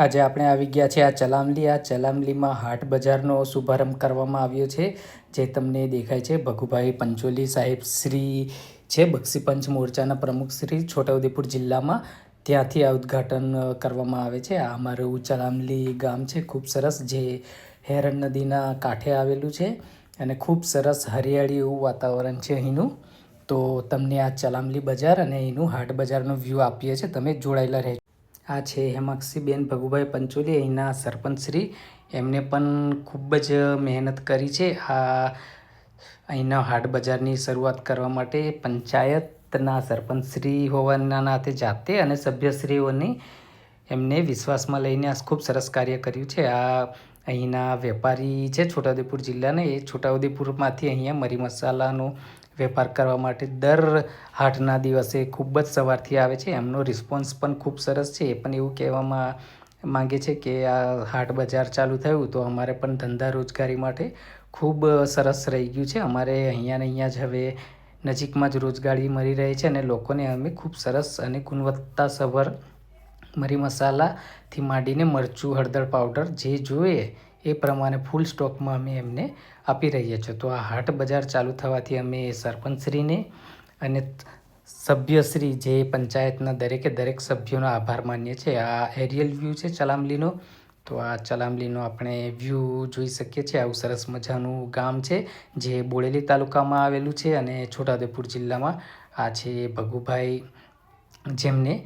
આજે આપણે આવી ગયા છે આ ચલામલીમાં હાટ બજારનો શુભારંભ કરવામાં આવ્યો છે, જે તમને દેખાય છે. ભગુભાઈ પંચોલી સાહેબ શ્રી છે, બક્ષીપંચ મોરચાના પ્રમુખ શ્રી, છોટાઉદેપુર જિલ્લામાં. ત્યાંથી આ ઉદ્ઘાટન કરવામાં આવે છે. આ અમારું ચલામલી ગામ છે, ખૂબ સરસ, જે હેરણ નદીના કાંઠે આવેલું છે અને ખૂબ સરસ હરિયાળી એવું વાતાવરણ છે અહીંનું. તો તમને આ ચલામલી બજાર અને એનું હાટ બજારનો વ્યૂ આપીએ છીએ, તમે જોડાયેલા રહેજો. આ છે હેમાક્ષીબેન ભગુભાઈ પંચોલી, અહીંના સરપંચશ્રી. એમને પણ ખૂબ જ મહેનત કરી છે આ અહીંના હાટ બજારની શરૂઆત કરવા માટે. પંચાયતના સરપંચશ્રી હોવાના નાતે જાતે અને સભ્યશ્રીઓની એમને વિશ્વાસમાં લઈને આ ખૂબ સરસ કાર્ય કર્યું છે. આ અહીંના વેપારી છે છોટાઉદેપુર જિલ્લાના, એ છોટાઉદેપુરમાંથી અહીંયા મરી મસાલાનો વેપાર કરવા માટે દર હાટના દિવસે ખૂબ જ સવારથી આવે છે. એમનો રિસ્પોન્સ પણ ખૂબ સરસ છે. એ પણ એવું કહેવામાં માંગે છે કે આ હાટ બજાર ચાલુ થયું તો અમારે પણ ધંધા રોજગારી માટે ખૂબ સરસ રહી ગયું છે. અમારે અહીંયા ને અહીંયા જ હવે નજીકમાં જ રોજગારી મળી રહે છે અને લોકોને અમે ખૂબ સરસ અને ગુણવત્તાસભર મરી મસાલાથી માંડીને મરચું, હળદર પાવડર જે જોઈએ એ પ્રમાણે ફૂલ સ્ટોકમાં અમે એમને આપી રહીએ છીએ. તો આ હાટ બજાર ચાલુ થવાથી અમે સરપંચશ્રીને અને સભ્યશ્રી, જે પંચાયતના દરેક સભ્યોનો આભાર માનીએ છીએ. આ એરિયલ વ્યૂ છે ચલામલીનો. તો આ ચલામલીનો આપણે વ્યૂ જોઈ શકીએ છીએ. આવું સરસ મજાનું ગામ છે, જે બોડેલી તાલુકામાં આવેલું છે અને છોટાઉદેપુર જિલ્લામાં. આ છે ભગુભાઈ, જેમને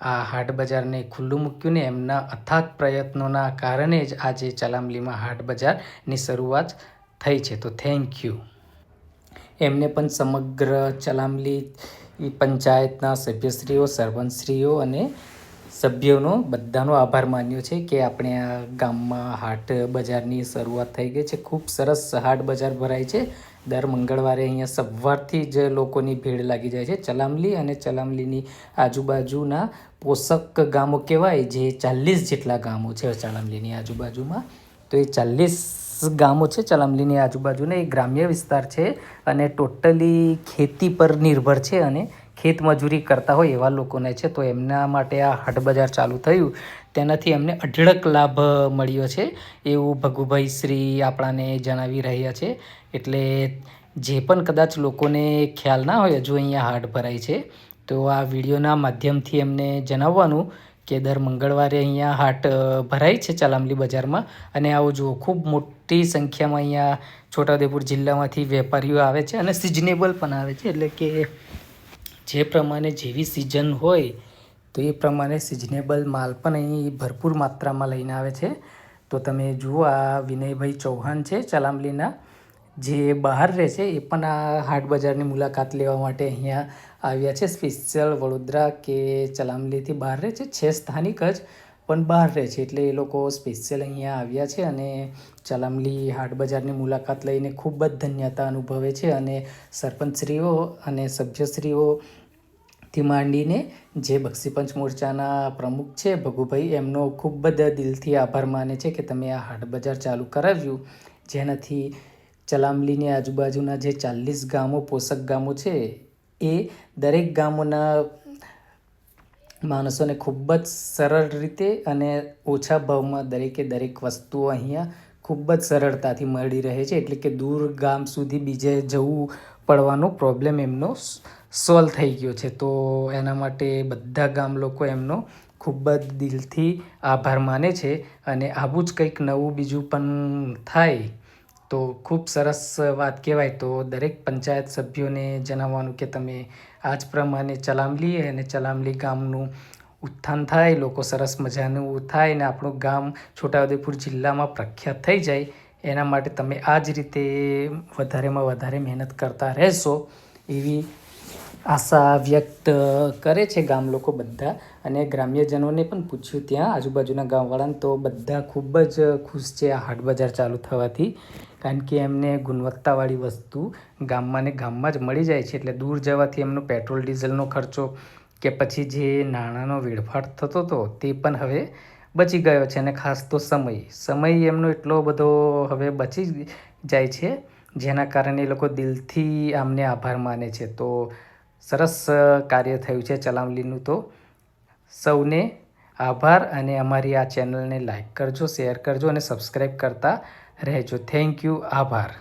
આ હાટ બજારને ખુલ્લું મૂક્યું ને એમના અથાગ પ્રયત્નોના કારણે જ આજે ચલામલીમાં હાટ બજારની શરૂઆત થઈ છે. તો થેન્ક યુ. એમને પણ સમગ્ર ચલામલી પંચાયતના સભ્યશ્રીઓ, સરપંચશ્રીઓ અને સભ્યોનો બધાનો આભાર માન્યો છે કે આપણે આ ગામમાં હાટ બજારની શરૂઆત થઈ ગઈ છે. ખૂબ સરસ હાટ બજાર ભરાય છે દર મંગળવારે. અહીંયા સવારથી જ લોકોની ભીડ લાગી જાય છે. ચલામલી અને ચલામલીની આજુબાજુના પોષક ગામો કહેવાય, જે 40 જેટલા ગામો છે ચલામલીની આજુબાજુમાં. તો એ 40 ગામો છે ચલામલીની આજુબાજુના, એ ગ્રામ્ય વિસ્તાર છે અને ટોટલી ખેતી પર નિર્ભર છે અને ખેત મજૂરી કરતા હોય એવા લોકોને છે. તો એમના માટે આ હાટ બજાર ચાલુ થયું તેનાથી એમને અઢળક લાભ મળ્યો છે, એવું ભગુભાઈ શ્રી આપણાને જણાવી રહ્યા છે. એટલે જે પણ કદાચ લોકોને ખ્યાલ ના હોય હજુ અહીંયા હાટ ભરાય છે, તો આ વિડીયોના માધ્યમથી એમને જણાવવાનું કે દર મંગળવારે અહીંયા હાટ ભરાય છે ચલામલી બજારમાં. અને આવો જુઓ, ખૂબ મોટી સંખ્યામાં અહીંયા છોટાઉદેપુર જિલ્લામાંથી વેપારીઓ આવે છે અને સિઝનેબલ પણ આવે છે. એટલે કે જે પ્રમાણે જેવી સિઝન હોય તો એ પ્રમાણે સિઝનેબલ માલ પણ અહીં ભરપૂર માત્રામાં લઈને આવે છે. તો તમે જુઓ, આ વિનયભાઈ ચૌહાણ છે ચલામલીના, જે બહાર રહે છે, એ પણ આ હાટ બજારની મુલાકાત લેવા માટે અહીંયા આવ્યા છે. સ્પેશિયલ વડોદરા કે ચલામલીથી બહાર રહે છે સ્થાનિક જ, પણ બહાર રહે છે. એટલે એ લોકો સ્પેશિયલ અહીંયા આવ્યા છે અને ચલામલી હાટ બજારની મુલાકાત લઈને ખૂબ જ ધન્યતા અનુભવે છે. અને સરપંચશ્રીઓ અને સભ્યશ્રીઓથી માંડીને જે બક્ષીપંચ મોરચાના પ્રમુખ છે ભગુભાઈ, એમનો ખૂબ જ દિલથી આભાર માને છે કે તમે આ હાટ બજાર ચાલુ કરાવ્યું, જેનાથી ચલામલીની આજુબાજુના જે 40 ગામો, પોષક ગામો છે, એ દરેક ગામોના માણસોને ખૂબ જ સરળ રીતે અને ઓછા ભાવમાં દરેક વસ્તુઓ અહીંયા ખૂબ જ સરળતાથી મળી રહે છે. એટલે કે દૂર ગામ સુધી બીજે જવું પડવાનો પ્રોબ્લેમ એમનો સોલ્વ થઈ ગયો છે. તો એના માટે બધા ગામ લોકો એમનો ખૂબ જ દિલથી આભાર માને છે. અને આવું જ કંઈક નવું બીજું પણ થાય તો ખૂબ સરસ વાત કહેવાય. તો દરેક પંચાયત સભ્યોને જણાવવાનું કે તમે આ જ પ્રમાણે ચલામલી અને ચલામલી ગામનું ઉત્થાન થાય, લોકો સરસ મજાનું થાય ને આપણું ગામ છોટાઉદેપુર જિલ્લામાં પ્રખ્યાત થઈ જાય, એના માટે તમે આ જ રીતે વધારેમાં વધારે મહેનત કરતા રહેશો એવી આશા વ્યક્ત કરે છે ગામ લોકો બધા. અને ગ્રામ્યજનોને પણ પૂછ્યું ત્યાં આજુબાજુના ગામવાળાને, તો બધા ખૂબ જ ખુશ છે આ હાટ બજાર ચાલુ થવાથી. કારણ કે એમને ગુણવત્તાવાળી વસ્તુ ગામમાં ને ગામમાં જ મળી જાય છે. એટલે દૂર જવાથી એમનો પેટ્રોલ ડીઝલનો ખર્ચો કે પછી જે નાણાંનો વેડફાટ થતો હતો તે પણ હવે બચી ગયો છે. અને ખાસ તો સમય એમનો એટલો બધો હવે બચી જાય છે, જેના કારણે એ લોકો દિલથી આમને આભાર માને છે. તો સરસ કાર્ય થયું છે ચલામલીનું. તો સૌને આભાર. અને અમારી આ ચેનલને લાઈક કરજો, શેર કરજો અને સબસ્ક્રાઈબ કરતા રહેજો. Thank you. આભાર.